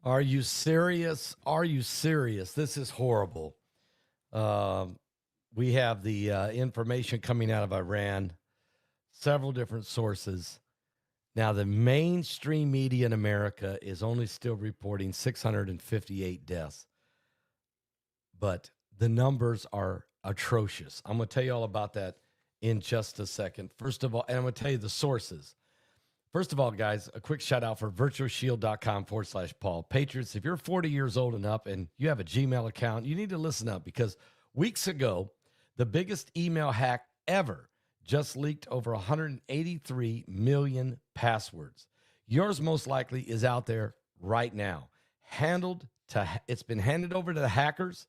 Are you serious? Are you serious? This is horrible. Um, we have the information coming out of Iran, several different sources. Now, the mainstream media in America is only still reporting 658 deaths, but the numbers are atrocious. I'm going to tell you all about that in just a second. First of all, and I'm going to tell you the sources. First of all, guys, a quick shout out for virtualshield.com/Paul. Patriots, if you're 40 years old and up and you have a Gmail account, you need to listen up because weeks ago, the biggest email hack ever just leaked over 183 million passwords. Yours most likely is out there right now. It's been handed over to the hackers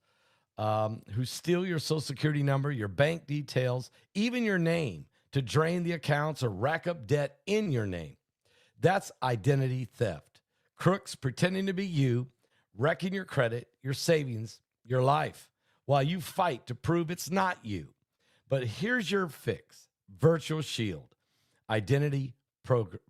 who steal your social security number, your bank details, even your name to drain the accounts or rack up debt in your name. That's identity theft. Crooks pretending to be you, wrecking your credit, your savings, your life, while you fight to prove it's not you. But here's your fix. Virtual Shield. Identity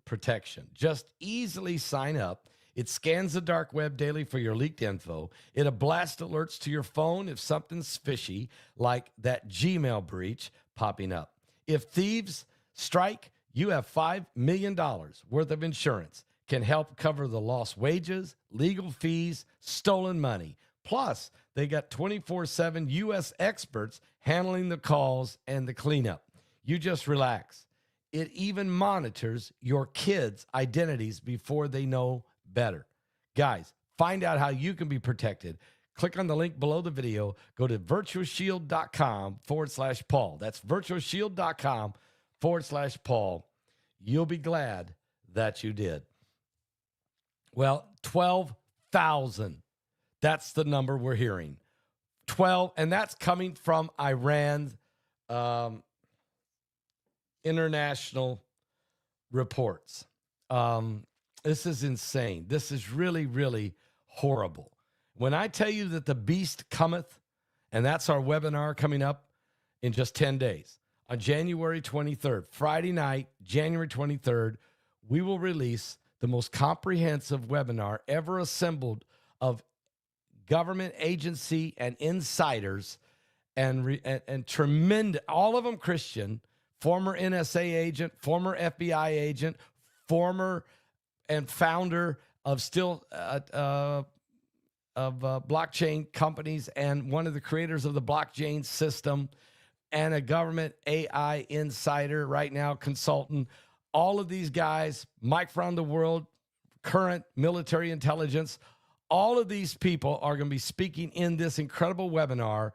protection. Just easily sign up. It scans the dark web daily for your leaked info. It'll blast alerts to your phone if something's fishy, like that Gmail breach popping up. If thieves strike, you have $5 million worth of insurance. Can help cover the lost wages, legal fees, stolen money. Plus, they got 24/7 U.S. experts handling the calls and the cleanup. You just relax. It even monitors your kids' identities before they know better. Guys, find out how you can be protected. Click on the link below the video. Go to virtualshield.com/Paul. That's virtualshield.com/Paul. You'll be glad that you did. Well, 12,000. That's the number we're hearing. 12, and that's coming from Iran's international reports. This is insane. This is really, really horrible. When I tell you that the beast cometh, and that's our webinar coming up in just 10 days, on January 23rd, Friday night, January 23rd, we will release the most comprehensive webinar ever assembled of government agency and insiders and tremendous, all of them Christian, former NSA agent, former FBI agent, former and founder of blockchain companies and one of the creators of the blockchain system and a government AI insider right now, consultant. All of these guys, Mike from the world, current military intelligence, all of these people are going to be speaking in this incredible webinar.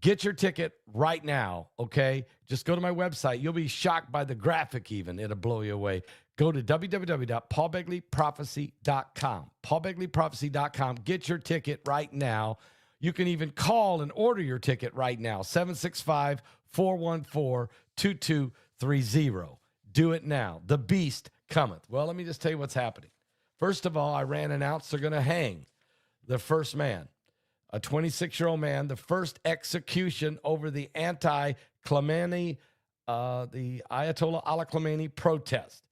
Get your ticket right now, okay? Just go to my website. You'll be shocked by the graphic even. It'll blow you away. Go to www.paulbegleyprophecy.com. paulbegleyprophecy.com. Get your ticket right now. You can even call and order your ticket right now, 765-414-2230. Do it now. The beast cometh. Well, let me just tell you what's happening. First of all, Iran announced they're going to hang the first man, a 26-year-old man, the first execution over the anti-Khamenei, the Ayatollah Ali Khamenei protest.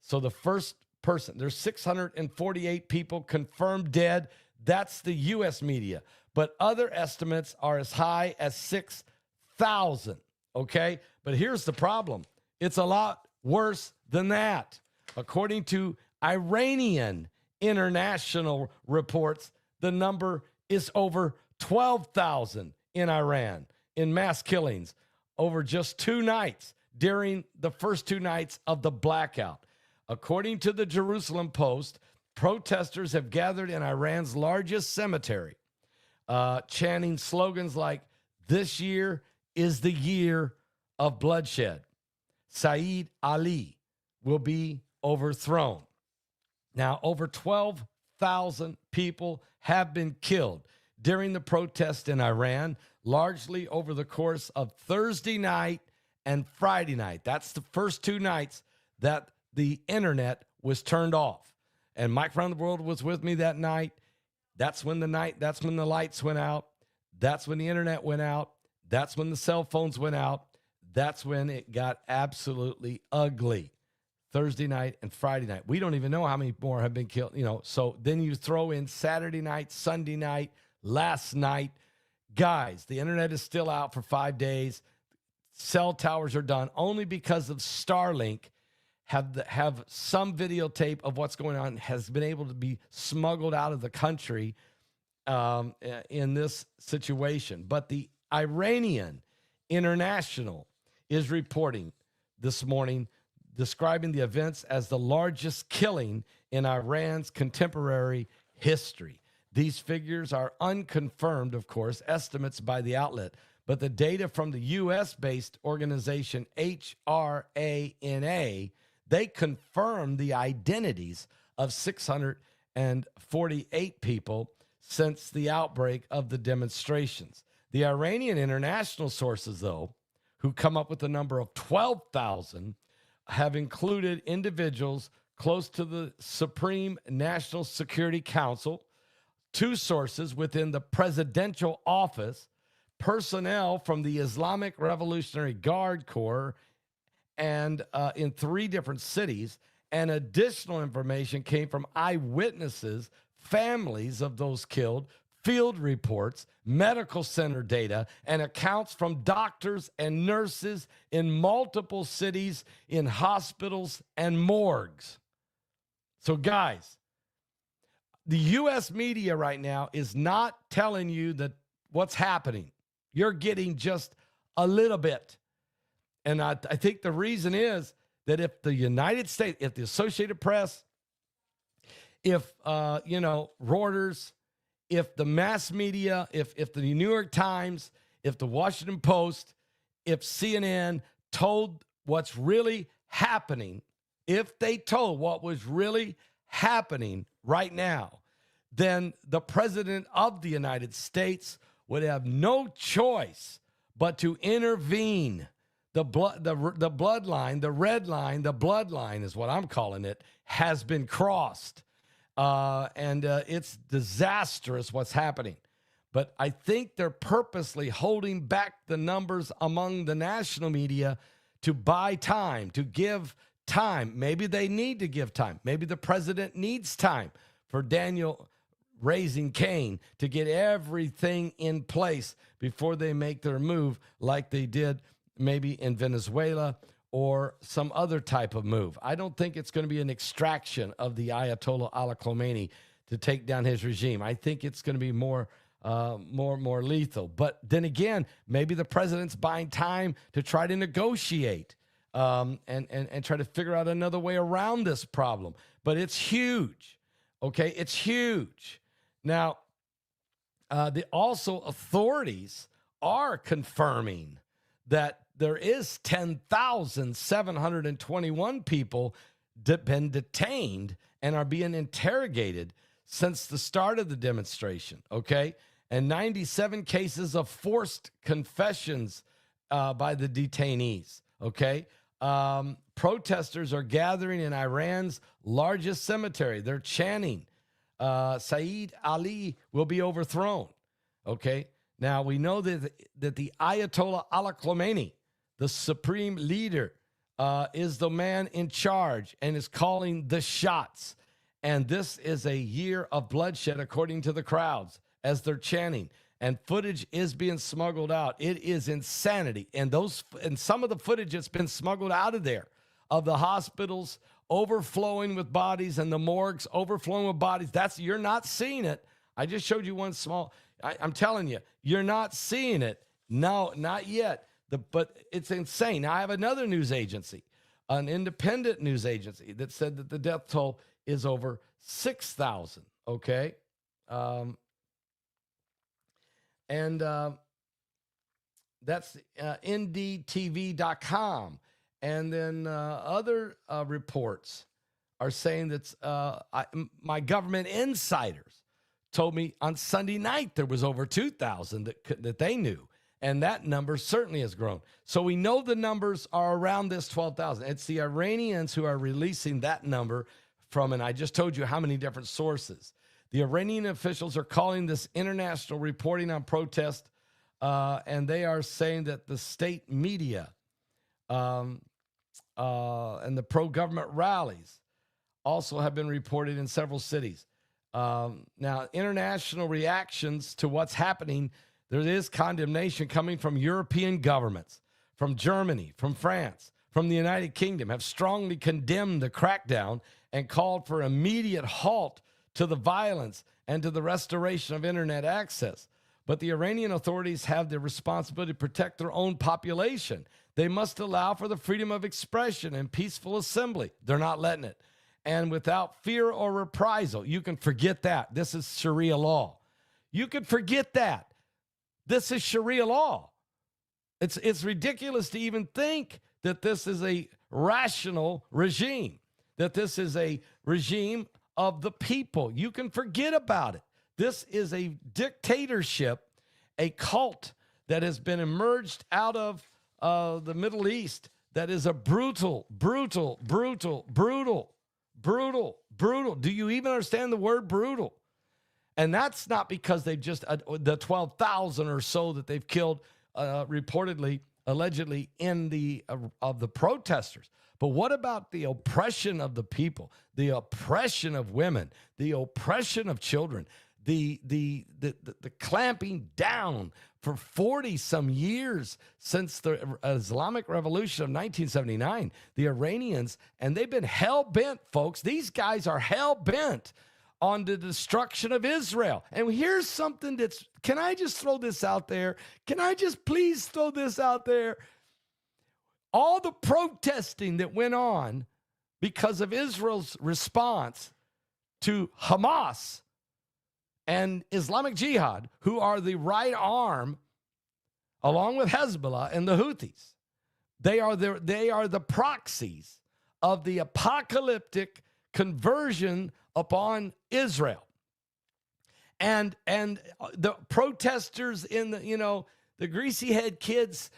So the first person, there's 648 people confirmed dead. That's the U.S. media. But other estimates are as high as 6,000, okay? But here's the problem. It's a lot worse than that. According to Iranian international reports, the number is over 12,000 in Iran in mass killings over just 2 nights during the first 2 nights of the blackout. According to the Jerusalem Post, protesters have gathered in Iran's largest cemetery, chanting slogans like, "This year is the year of bloodshed. Saeed Ali will be overthrown." Now, over 12,000 people have been killed during the protest in Iran, largely over the course of Thursday night and Friday night. That's the first 2 nights that the internet was turned off. And Mike around the world was with me that night. That's when the lights went out. That's when the internet went out. That's when the cell phones went out. That's when it got absolutely ugly. Thursday night, and Friday night. We don't even know how many more have been killed, So then you throw in Saturday night, Sunday night, last night. Guys, the internet is still out for 5 days. Cell towers are done only because of Starlink have some videotape of what's going on, has been able to be smuggled out of the country in this situation. But the Iranian International is reporting this morning, describing the events as the largest killing in Iran's contemporary history. These figures are unconfirmed, of course, estimates by the outlet, but the data from the U.S.-based organization HRANA, they confirm the identities of 648 people since the outbreak of the demonstrations. The Iranian international sources, though, who come up with the number of 12,000, have included individuals close to the Supreme National Security Council, 2 sources within the presidential office, personnel from the Islamic Revolutionary Guard Corps, and in 3 different cities. And additional information came from eyewitnesses, families of those killed, field reports, medical center data, and accounts from doctors and nurses in multiple cities, in hospitals and morgues. So, guys, the U.S. media right now is not telling you that what's happening. You're getting just a little bit. And I think the reason is that if the United States, if the Associated Press, if, Reuters, if the mass media, if the New York Times, if the Washington Post, if CNN told what's really happening, if they told what was really happening right now, then the president of the United States would have no choice but to intervene. The bloodline, the red line, the bloodline is what I'm calling it, has been crossed. And it's disastrous what's happening. But I think they're purposely holding back the numbers among the national media to buy time, to give time. Maybe they need to give time. Maybe the president needs time for Daniel raising Cain to get everything in place before they make their move, like they did maybe in Venezuela or some other type of move. I don't think it's going to be an extraction of the Ayatollah Ali Khamenei to take down his regime. I think it's going to be more lethal. But then again, maybe the president's buying time to try to negotiate and try to figure out another way around this problem. But it's huge. Okay, it's huge. Now, also authorities are confirming that there is 10,721 people been detained and are being interrogated since the start of the demonstration, okay? And 97 cases of forced confessions by the detainees, okay? Protesters are gathering in Iran's largest cemetery. They're chanting, Saeed Ali will be overthrown, okay? Now, we know that the Ayatollah Ali Khamenei, the supreme leader, is the man in charge and is calling the shots. And this is a year of bloodshed, according to the crowds, as they're chanting. And footage is being smuggled out. It is insanity. And some of the footage that's been smuggled out of there, of the hospitals overflowing with bodies and the morgues overflowing with bodies, you're not seeing it. I just showed you one small. I'm telling you, you're not seeing it. No, not yet. But it's insane. Now, I have another news agency, an independent news agency, that said that the death toll is over 6,000, okay? That's ndtv.com. And then other reports are saying that my government insiders told me on Sunday night there was over 2,000 that they knew. And that number certainly has grown. So we know the numbers are around this 12,000. It's the Iranians who are releasing that number from, and I just told you how many different sources. The Iranian officials are calling this international reporting on protest, and they are saying that the state media and the pro-government rallies also have been reported in several cities. Now, international reactions to what's happening, there is condemnation coming from European governments, from Germany, from France, from the United Kingdom, have strongly condemned the crackdown and called for immediate halt to the violence and to the restoration of internet access. But the Iranian authorities have the responsibility to protect their own population. They must allow for the freedom of expression and peaceful assembly. They're not letting it. And without fear or reprisal, you can forget that. This is Sharia law. You can forget that. This is Sharia law. It's ridiculous to even think that this is a rational regime, that this is a regime of the people. You can forget about it. This is a dictatorship, a cult that has been emerged out of the Middle East that is a brutal. Do you even understand the word brutal? And that's not because they've just, the 12,000 or so that they've killed reportedly, allegedly in of the protesters. But what about the oppression of the people, the oppression of women, the oppression of children, the clamping down for 40 some years since the Islamic Revolution of 1979, the Iranians, and they've been hell bent, folks. These guys are hell bent on the destruction of Israel. And here's something can I just throw this out there? Can I just please throw this out there? All the protesting that went on because of Israel's response to Hamas and Islamic Jihad, who are the right arm, along with Hezbollah and the Houthis. They are the proxies of the apocalyptic conversion upon Israel. And the protesters in the greasy head kids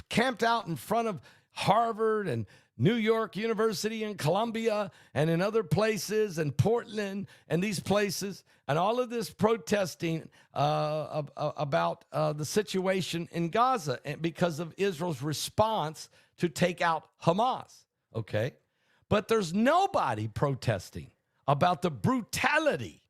camped out in front of Harvard and New York University and Columbia and in other places and Portland and these places, and all of this protesting about the situation in Gaza because of Israel's response to take out Hamas, okay? But there's nobody protesting about the brutality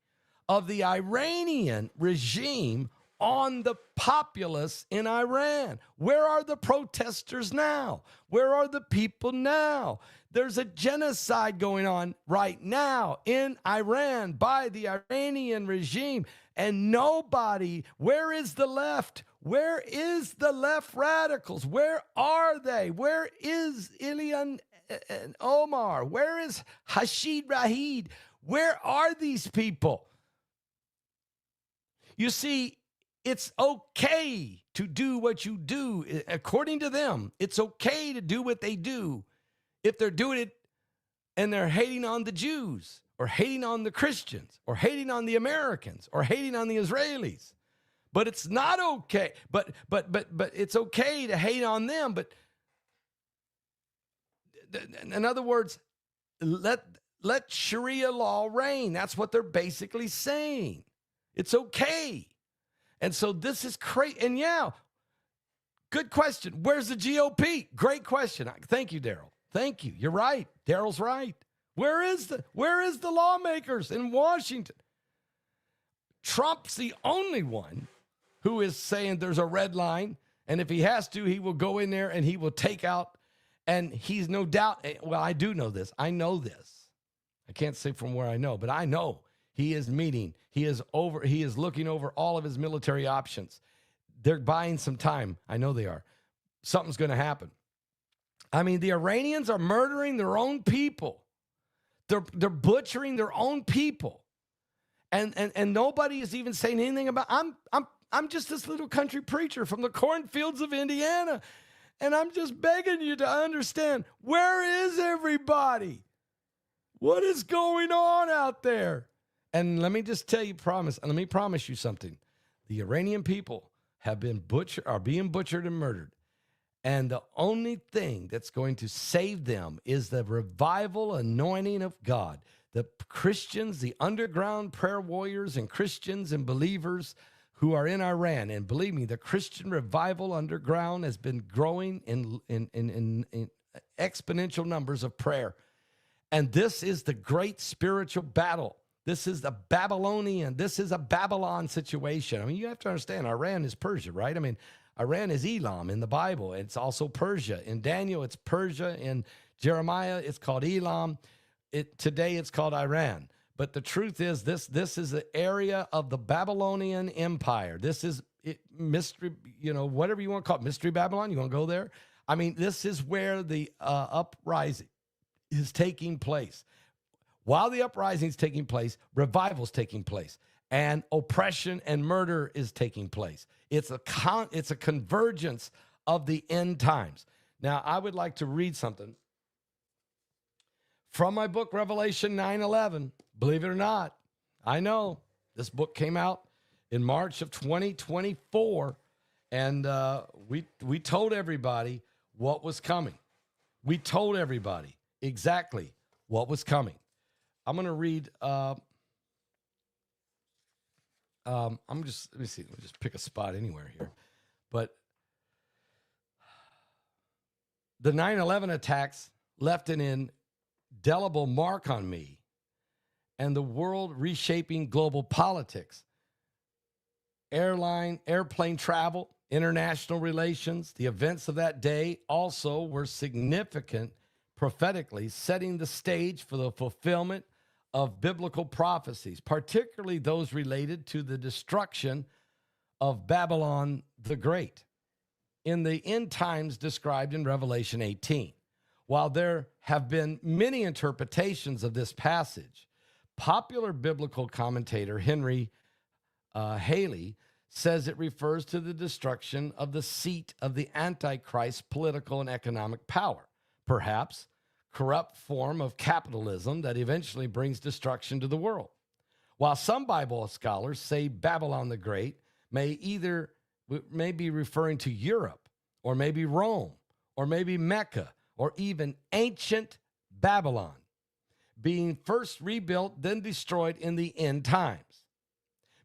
of the Iranian regime on the populace in Iran. Where are the protesters now? Where are the people now? There's a genocide going on right now in Iran by the Iranian regime, and nobody, where is the left? Where is the left radicals? Where are they? Where is Ilhan and Omar? Where is Hashid Rahid? Where are these people? You see, it's okay to do what you do. According to them, it's okay to do what they do if they're doing it and they're hating on the Jews or hating on the Christians or hating on the Americans or hating on the Israelis. But it's not okay. But it's okay to hate on them. But in other words, let Sharia law reign. That's what they're basically saying. It's okay. And so this is crazy. And yeah, good question. Where's the GOP? Great question. Thank you, Daryl. Thank you. You're right. Daryl's right. Where is the lawmakers in Washington? Trump's the only one who is saying there's a red line, and if he has to, he will go in there and he will take out, and he's no doubt, well, I do know this. I know this. I can't say from where I know, but I know he is meeting. He is looking over all of his military options. They're buying some time. I know they are. Something's going to happen. I mean, the Iranians are murdering their own people. They're butchering their own people. And nobody is even saying anything about, I'm just this little country preacher from the cornfields of Indiana. And I'm just begging you to understand, where is everybody? What is going on out there? And let me just tell you, let me promise you something. The Iranian people are being butchered and murdered. And the only thing that's going to save them is the revival anointing of God. The Christians, the underground prayer warriors and Christians and believers who are in Iran. And believe me, the Christian revival underground has been growing exponential numbers of prayer. And this is the great spiritual battle. This is the this is a Babylon situation. I mean, you have to understand, Iran is Persia, right? I mean, Iran is Elam in the Bible. It's also Persia. In Daniel, it's Persia. In Jeremiah, it's called Elam. Today, it's called Iran. But the truth is, this is the area of the Babylonian Empire. This is mystery, whatever you want to call it, mystery Babylon. You want to go there? I mean, this is where the uprising is taking place. While the uprising is taking place, revival is taking place, and oppression and murder is taking place. It's a convergence of the end times. Now, I would like to read something from my book, Revelation 9:11. Believe it or not, I know this book came out in March of 2024, and we told everybody what was coming. We told everybody exactly what was coming. I'm going to read. Let me just pick a spot anywhere here. But the 9/11 attacks left an indelible mark on me and the world reshaping global politics. Airplane travel, international relations, the events of that day also were significant prophetically, setting the stage for the fulfillment of biblical prophecies, particularly those related to the destruction of Babylon the Great in the end times described in Revelation 18. While there have been many interpretations of this passage, popular biblical commentator Henry Haley says it refers to the destruction of the seat of the Antichrist's political and economic power, perhaps corrupt form of capitalism that eventually brings destruction to the world. While some Bible scholars say Babylon the Great may be referring to Europe, or maybe Rome, or maybe Mecca, or even ancient Babylon, being first rebuilt, then destroyed in the end times.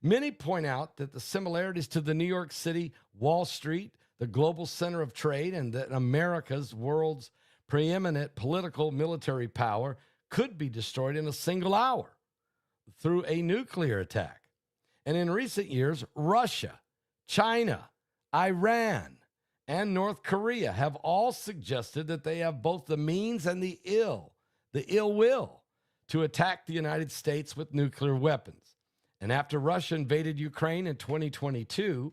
Many point out that the similarities to the New York City, Wall Street, the global center of trade, and that America's world's preeminent political military power could be destroyed in a single hour through a nuclear attack. And in recent years, Russia, China, Iran, and North Korea have all suggested that they have both the means and the ill will to attack the United States with nuclear weapons. And after Russia invaded Ukraine in 2022,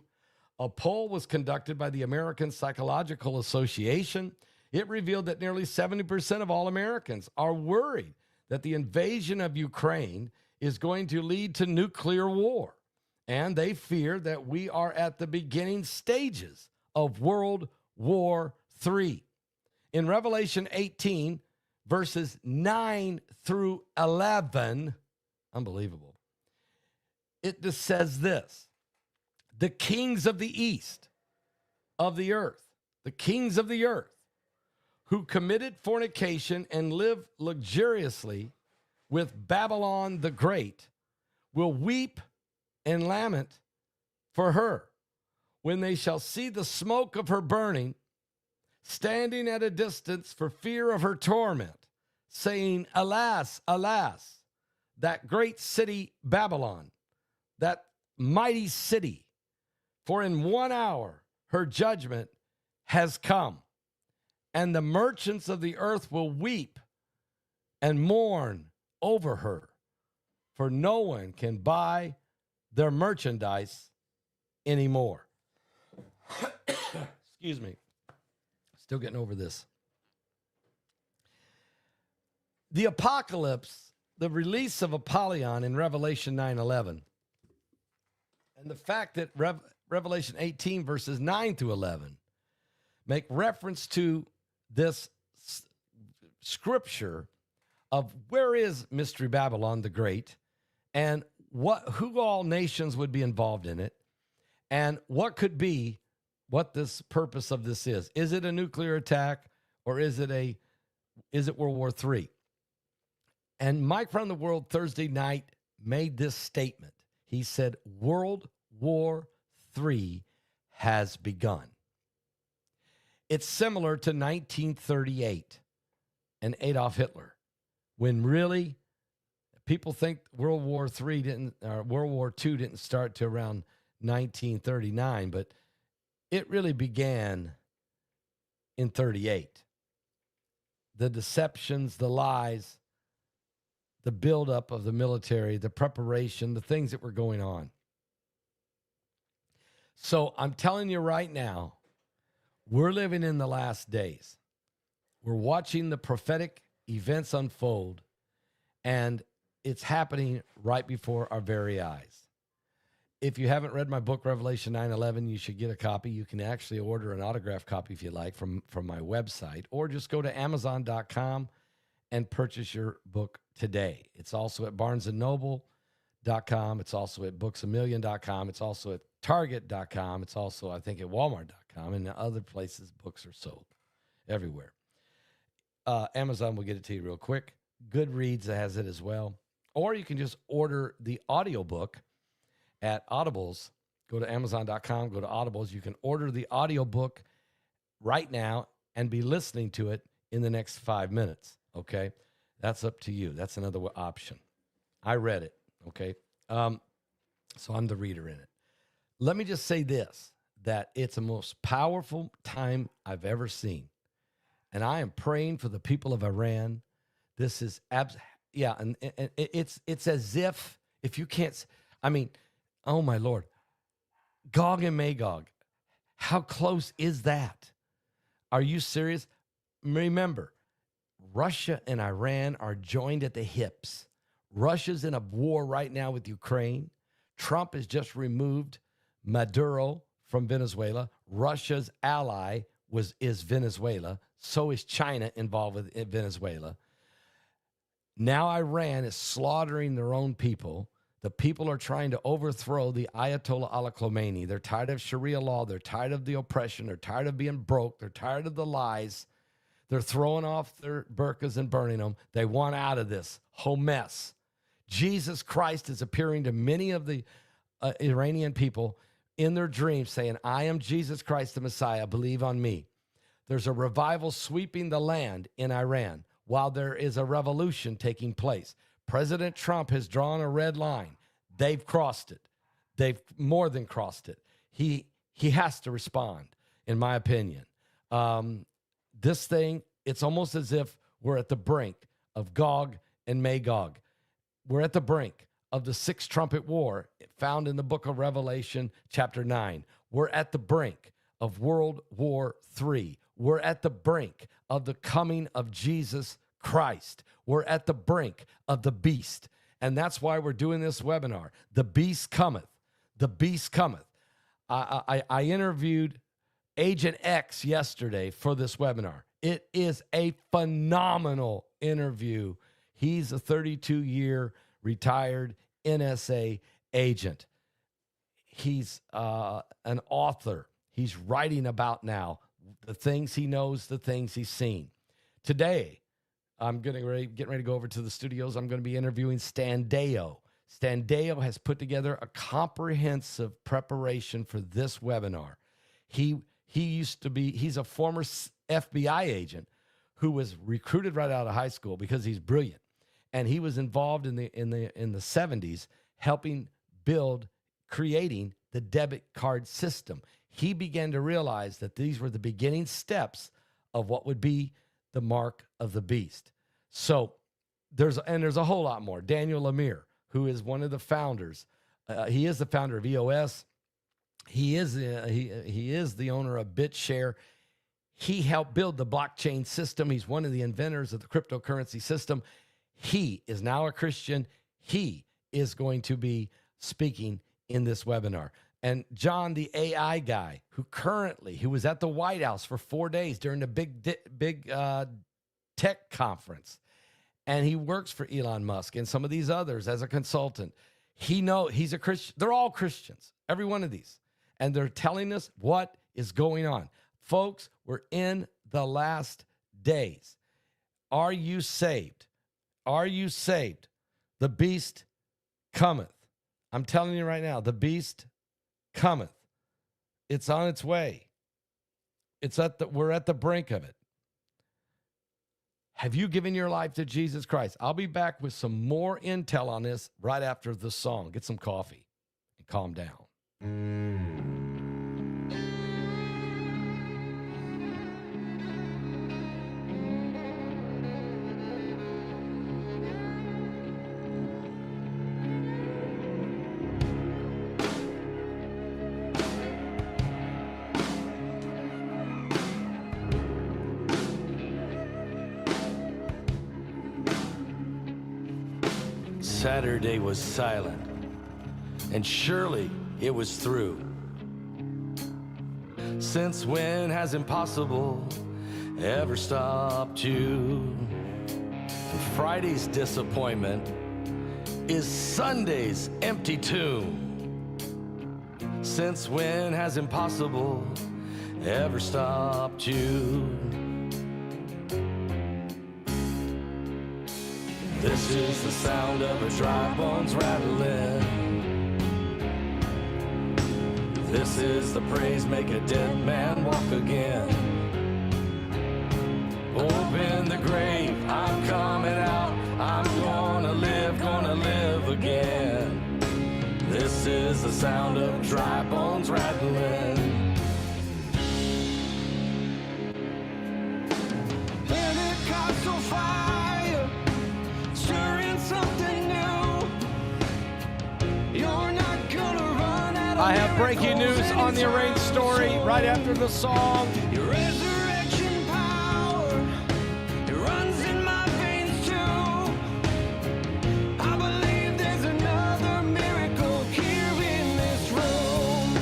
a poll was conducted by the American Psychological Association. It revealed that nearly 70% of all Americans are worried that the invasion of Ukraine is going to lead to nuclear war. And they fear that we are at the beginning stages of World War III. In Revelation 18, verses 9 through 11, unbelievable, it just says this: the kings of the east of the earth, the kings of the earth, who committed fornication and lived luxuriously with Babylon the Great, will weep and lament for her when they shall see the smoke of her burning, standing at a distance for fear of her torment, saying, alas, alas, that great city Babylon, that mighty city, for in 1 hour her judgment has come. And the merchants of the earth will weep and mourn over her, for no one can buy their merchandise anymore. Excuse me. Still getting over this. The apocalypse, the release of Apollyon in Revelation 9:11, and the fact that Revelation 18 verses 9 through 11 make reference to this scripture of where is Mystery Babylon the Great, and who all nations would be involved in it, and what this purpose of this is. Is it a nuclear attack, or is it World War III? And Mike from the World Thursday night made this statement. He said, World War III has begun. It's similar to 1938 and Adolf Hitler, when really people think World War II didn't start to around 1939, but it really began in 38. The deceptions, the lies, the buildup of the military, the preparation, the things that were going on. So I'm telling you right now, we're living in the last days. We're watching the prophetic events unfold, and it's happening right before our very eyes. If you haven't read my book, Revelation 9:11, you should get a copy. You can actually order an autographed copy if you like from my website, or just go to Amazon.com and purchase your book today. It's also at BarnesandNoble.com. It's also at BooksAMillion.com. It's also at Target.com. It's also, I think, at Walmart.com, and other places books are sold everywhere. Amazon will get it to you real quick. Goodreads has it as well. Or you can just order the audiobook at Audibles. Go to Amazon.com, go to Audibles. You can order the audiobook right now and be listening to it in the next 5 minutes, okay? That's up to you. That's another option. I read it, okay? So I'm the reader in it. Let me just say this, that it's the most powerful time I've ever seen. And I am praying for the people of Iran. This is, and it's as if you can't, oh my Lord, Gog and Magog, how close is that? Are you serious? Remember, Russia and Iran are joined at the hips. Russia's in a war right now with Ukraine. Trump has just removed Maduro from Venezuela. Russia's ally is Venezuela. So is China involved with Venezuela. Now Iran is slaughtering their own people. The people are trying to overthrow the Ayatollah Ali Khamenei. They're tired of Sharia law. They're tired of the oppression. They're tired of being broke. They're tired of the lies. They're throwing off their burqas and burning them. They want out of this whole mess. Jesus Christ is appearing to many of the Iranian people in their dreams saying, I am Jesus Christ the Messiah. Believe on me. There's a revival sweeping the land in Iran while there is a revolution taking place. President Trump has drawn a red line. They've crossed it. They've more than crossed it. He has to respond, in my opinion. This thing, it's almost as if we're at the brink of Gog and Magog. We're at the brink of the sixth trumpet war found in the book of Revelation, chapter 9. We're at the brink of World War III. We're at the brink of the coming of Jesus Christ. We're at the brink of the beast. And that's why we're doing this webinar. The beast cometh. The beast cometh. I interviewed Agent X yesterday for this webinar. It is a phenomenal interview. He's a 32-year retired NSA agent. He's an author. He's writing about now the things he knows, the things he's seen. Today, I'm getting ready to go over to the studios. I'm going to be interviewing Stan Deyo. Stan Deyo has put together a comprehensive preparation for this webinar. He's a former FBI agent who was recruited right out of high school because he's brilliant. And he was involved in the 70s helping creating the debit card system. He began to realize that these were the beginning steps of what would be the mark of the beast. So there's a whole lot more. Daniel Lemire, who is one of the founders, he is the founder of EOS. He is the owner of BitShare. He helped build the blockchain system. He's one of the inventors of the cryptocurrency system. He is now a Christian. He is going to be speaking in this webinar. And John, the AI guy, who was at the White House for 4 days during the big tech conference, and he works for Elon Musk and some of these others as a consultant. He's a Christian. They're all Christians, every one of these. And they're telling us what is going on. Folks, we're in the last days. Are you saved? Are you saved? The beast cometh. I'm telling you right now, the beast cometh. It's on its way. we're at the brink of it. Have you given your life to Jesus Christ? I'll be back with some more intel on this right after the song. Get some coffee and calm down. Saturday was silent, and surely it was through. Since when has impossible ever stopped you? And Friday's disappointment is Sunday's empty tomb. Since when has impossible ever stopped you? This is the sound of a dry bones rattling. This is the praise make a dead man walk again. Open the grave, I'm coming out. I'm gonna live again. This is the sound of dry bones rattling. Pentecostal fire, stirring something new. You're not gonna run out of I have breaking news on the arranged story right after the song. Your resurrection power, it runs in my veins too. I believe there's another miracle here in this room.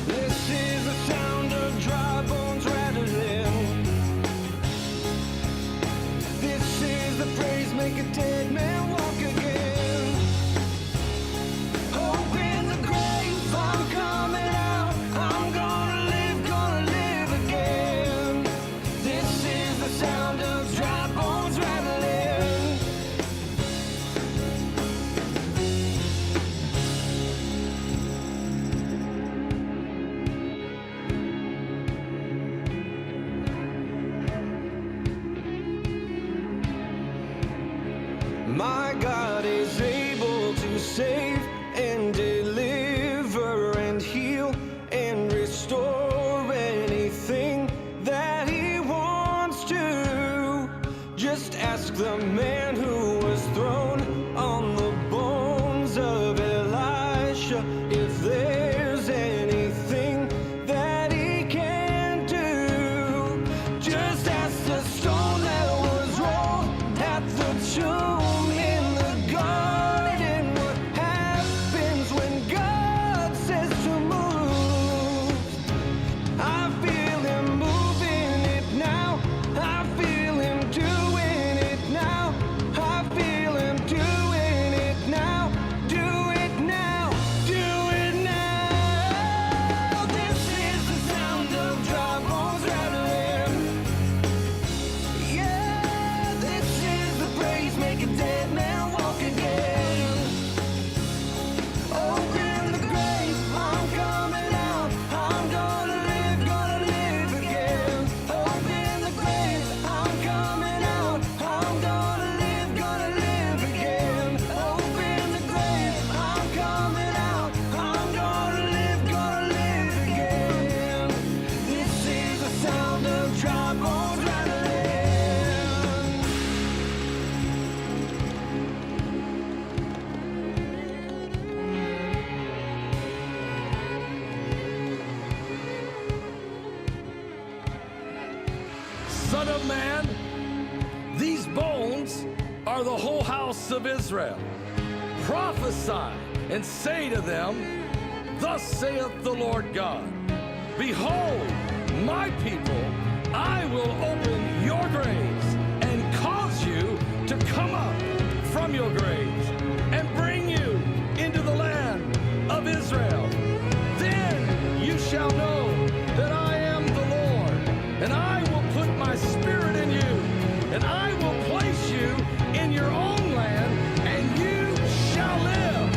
This is the sound of dry bones rattling. This is the praise make a dead man walk again. Open the grave, I'm coming out. I'm gonna live again. This is the sound of dry bones rattling. My God is able to save and deliver and heal and restore anything that he wants to. Just ask the man who was thrown on the bones of Elisha if there's anything that he can do. Just ask the stone that was rolled at the tomb in the garden what happens when God says to move. I feel him moving it now. I feel him doing it now. I feel him doing it now. Do it now. Do it now. This is the sound of dry bones rattling. Yeah, this is the praise make a dead man walk again. Open the grave, I'm coming out. I'm gonna live again. Open the grave, I'm coming out. I'm gonna live again. Open the grave, I'm coming out. I'm gonna live again. This is the sound of dry bones rattling. Son of man, these bones are the whole house of Israel. Prophesy and say to them, thus saith the Lord God, behold, my people, I will open your graves and cause you to come up from your graves and bring you into the land of Israel. Then you shall know that I am the Lord, and I will put my spirit in you, and I will place you in your own land, and you shall live.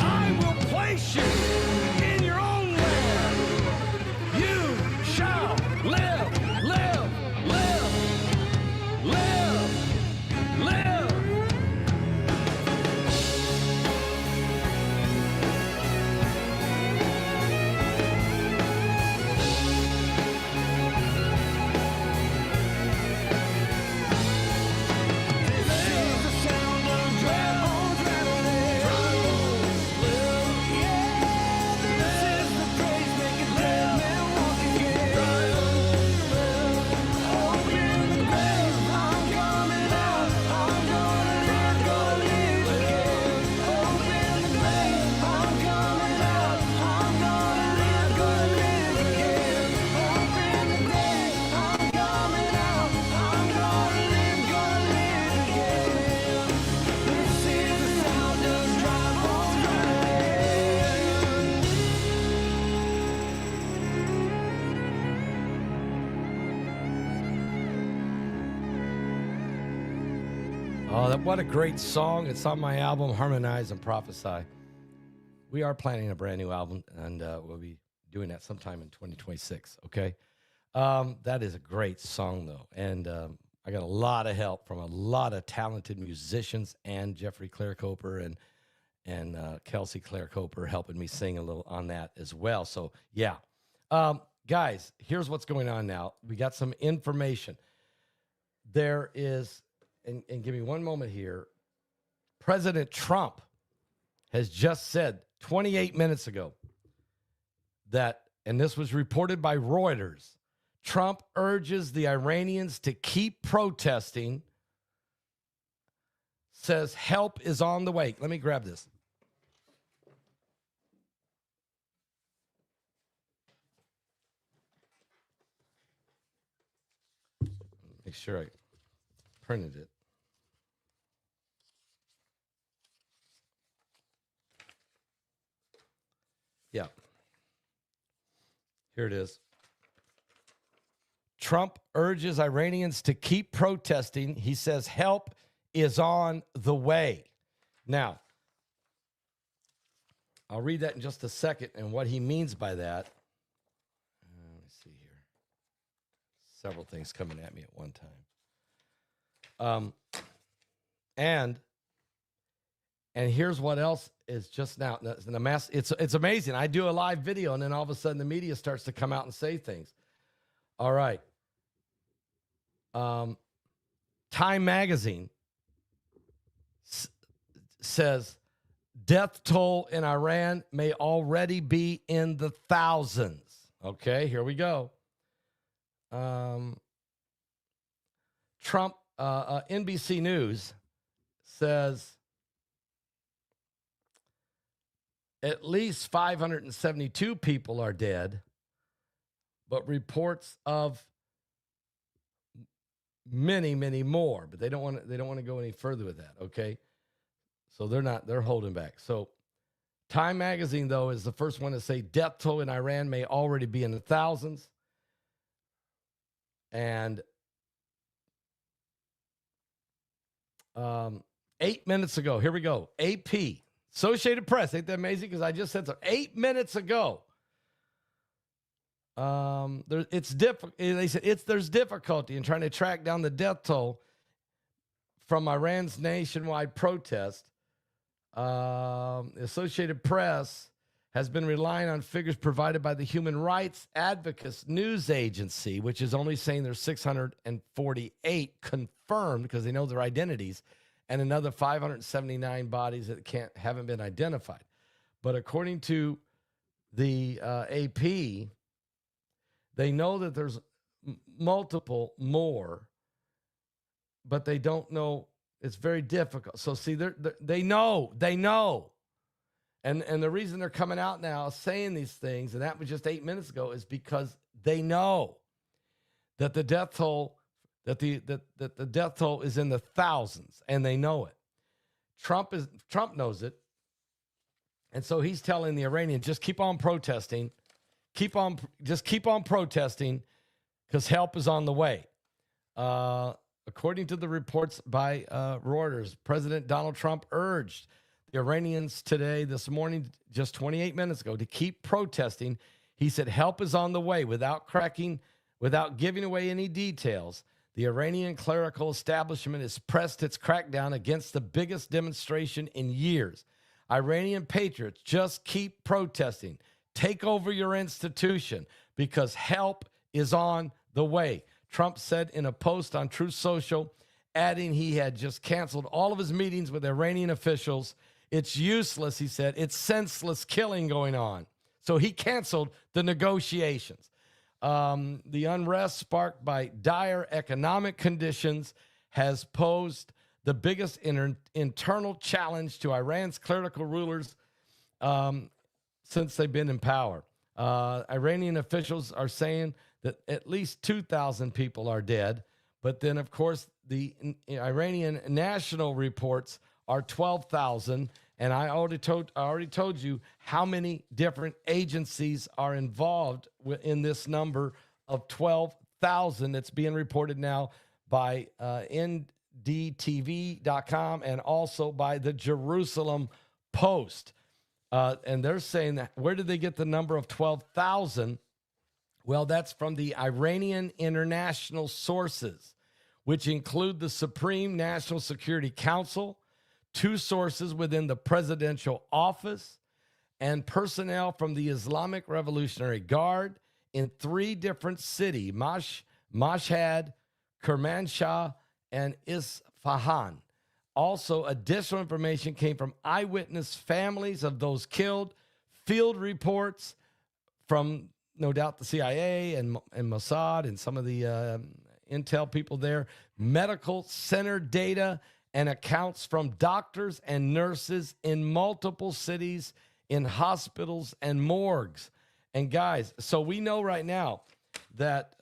I will place you in your own land. You shall Oh, what a great song. It's on my album, Harmonize and Prophesy. We are planning a brand new album, and we'll be doing that sometime in 2026, okay? That is a great song, though. And I got a lot of help from a lot of talented musicians and Jeffrey Claire Coper and Kelsey Claire Coper helping me sing a little on that as well. So, yeah. Guys, here's what's going on now. We got some information. There is, and give me one moment here, President Trump has just said 28 minutes ago that, and this was reported by Reuters, Trump urges the Iranians to keep protesting, says help is on the way. Let me grab this. Make sure I printed it. Yeah. Here it is. Trump urges Iranians to keep protesting. He says help is on the way. Now, I'll read that in just a second and what he means by that. Let me see here. Several things coming at me at one time. And here's what else is just now. It's amazing. I do a live video, and then all of a sudden the media starts to come out and say things. All right. Time magazine says death toll in Iran may already be in the thousands. Okay, here we go. Trump, NBC News says at least 572 people are dead, but reports of many, many more. But they don't want to go any further with that. Okay, so they're holding back. So Time Magazine, though, is the first one to say death toll in Iran may already be in the thousands. And 8 minutes ago, here we go. AP, Associated Press, ain't that amazing? Because I just said so. 8 minutes ago, it's difficult. They said there's difficulty in trying to track down the death toll from Iran's nationwide protest. The Associated Press has been relying on figures provided by the Human Rights Advocates News Agency, which is only saying there's 648 confirmed because they know their identities, and another 579 bodies that haven't been identified. But according to the AP, they know that there's multiple more, but they don't know. It's very difficult. So see, they know. And the reason they're coming out now saying these things, and that was just 8 minutes ago, is because they know that the death toll the death toll is in the thousands, and they know it. Trump knows it, and so he's telling the Iranians, just keep on protesting, keep on protesting, because help is on the way. According to the reports by Reuters, President Donald Trump urged the Iranians this morning, just 28 minutes ago, to keep protesting. He said help is on the way. Without giving away any details, the Iranian clerical establishment has pressed its crackdown against the biggest demonstration in years. Iranian patriots, just keep protesting. Take over your institution because help is on the way. Trump said in a post on Truth Social, adding he had just canceled all of his meetings with Iranian officials. It's useless, he said. It's senseless killing going on. So he canceled the negotiations. The unrest sparked by dire economic conditions has posed the biggest internal challenge to Iran's clerical rulers since they've been in power. Iranian officials are saying that at least 2,000 people are dead. But then, of course, the Iranian national reports are 12,000. And I already told you how many different agencies are involved in this number of 12,000 that's being reported now by HDTV.com, and also by the Jerusalem Post. And they're saying that, where did they get the number of 12,000? Well, that's from the Iranian international sources, which include the Supreme National Security Council, 2 sources within the presidential office, and personnel from the Islamic Revolutionary Guard in 3 different cities, Mashhad, Kermanshah, and Isfahan. Also, additional information came from eyewitness families of those killed, field reports from, no doubt, the CIA and Mossad and some of the intel people there, medical center data, and accounts from doctors and nurses in multiple cities, in hospitals and morgues. And guys, so we know right now that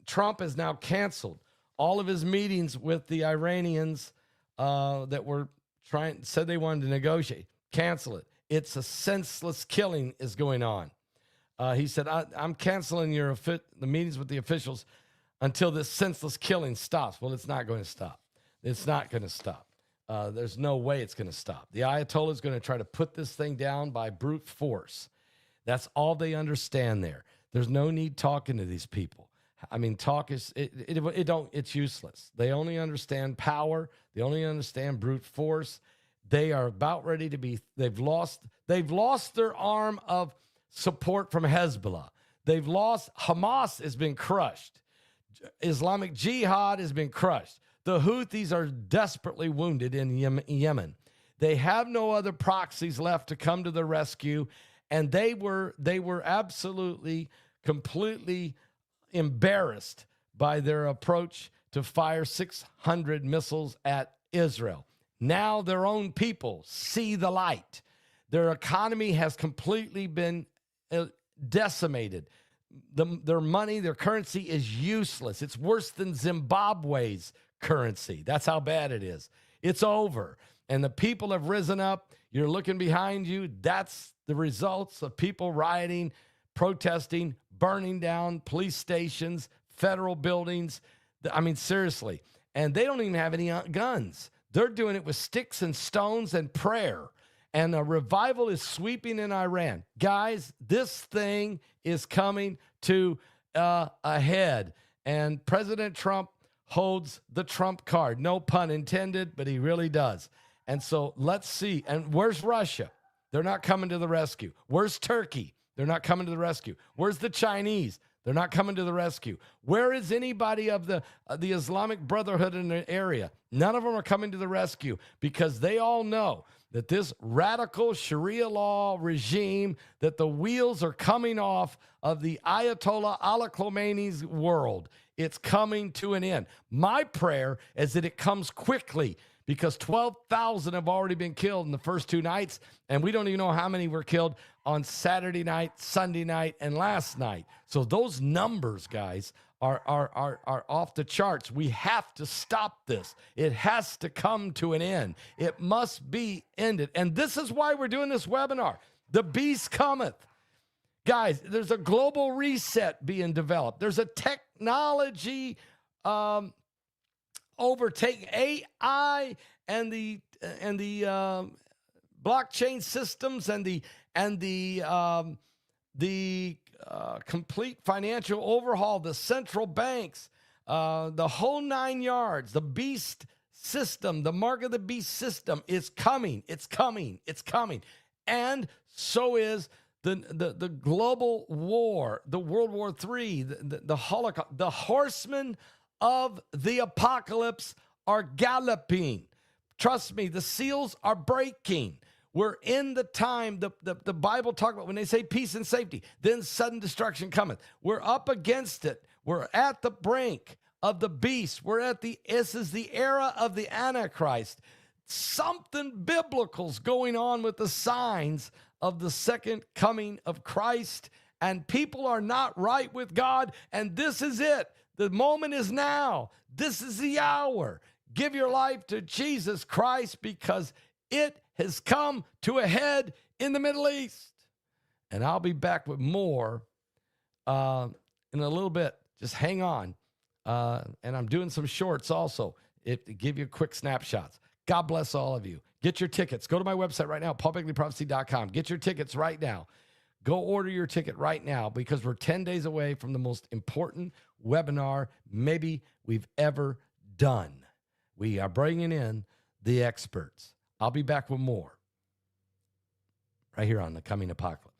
Trump has now canceled all of his meetings with the Iranians that were said they wanted to negotiate. Cancel it. It's a senseless killing is going on. He said, I'm canceling the meetings with the officials until this senseless killing stops. Well, it's not going to stop. It's not going to stop. There's no way it's going to stop. The Ayatollah is going to try to put this thing down by brute force. That's all they understand there. There's no need talking to these people. I mean, talk is it's useless. They only understand power. They only understand brute force. They are about ready to be. They've lost their arm of support from Hezbollah. They've lost. Hamas has been crushed. Islamic Jihad has been crushed. The Houthis are desperately wounded in Yemen. They have no other proxies left to come to the rescue, and they were absolutely, completely embarrassed by their approach to fire 600 missiles at Israel. Now their own people see the light. Their economy has completely been decimated. Their money, their currency is useless. It's worse than Zimbabwe's currency. That's how bad it is. It's over. And the people have risen up. You're looking behind you. That's the results of people rioting, protesting, burning down police stations, federal buildings. I mean, seriously. And they don't even have any guns. They're doing it with sticks and stones and prayer. And a revival is sweeping in Iran. Guys, this thing is coming to a head. And President Trump holds the Trump card. No pun intended, but he really does. And so let's see. And where's Russia? They're not coming to the rescue. Where's Turkey? They're not coming to the rescue. Where's the Chinese? They're not coming to the rescue. Where is anybody of the Islamic Brotherhood in the area? None of them are coming to the rescue because they all know that this radical Sharia law regime, that the wheels are coming off of the Ayatollah Ali Khamenei's world. It's coming to an end. My prayer is that it comes quickly, because 12,000 have already been killed in the first 2 nights, and we don't even know how many were killed on Saturday night, Sunday night, and last night. So those numbers, guys, are off the charts. We have to stop this. It has to come to an end. It must be ended. And this is why we're doing this webinar. The beast cometh. Guys, there's a global reset being developed. There's a technology overtaking AI and the blockchain systems and the complete financial overhaul, the central banks, the whole 9 yards, the beast system, the mark of the beast system is coming. It's coming. It's coming. And so is the global war, the World War III, the Holocaust. The horsemen of the apocalypse are galloping. Trust me, the seals are breaking. We're in the time, the Bible talks about when they say peace and safety, then sudden destruction cometh. We're up against it. We're at the brink of the beast. This is the era of the Antichrist. Something biblical's going on with the signs of the second coming of Christ, and people are not right with God, and this is it. The moment is now. This is the hour. Give your life to Jesus Christ, because it has come to a head in the Middle East. And I'll be back with more in a little bit. Just hang on. And I'm doing some shorts also. it give you quick snapshots. God bless all of you. Get your tickets. Go to my website right now, paulbegleyprophecy.com. Get your tickets right now. Go order your ticket right now because we're 10 days away from the most important webinar maybe we've ever done. We are bringing in the experts. I'll be back with more right here on The Coming Apocalypse.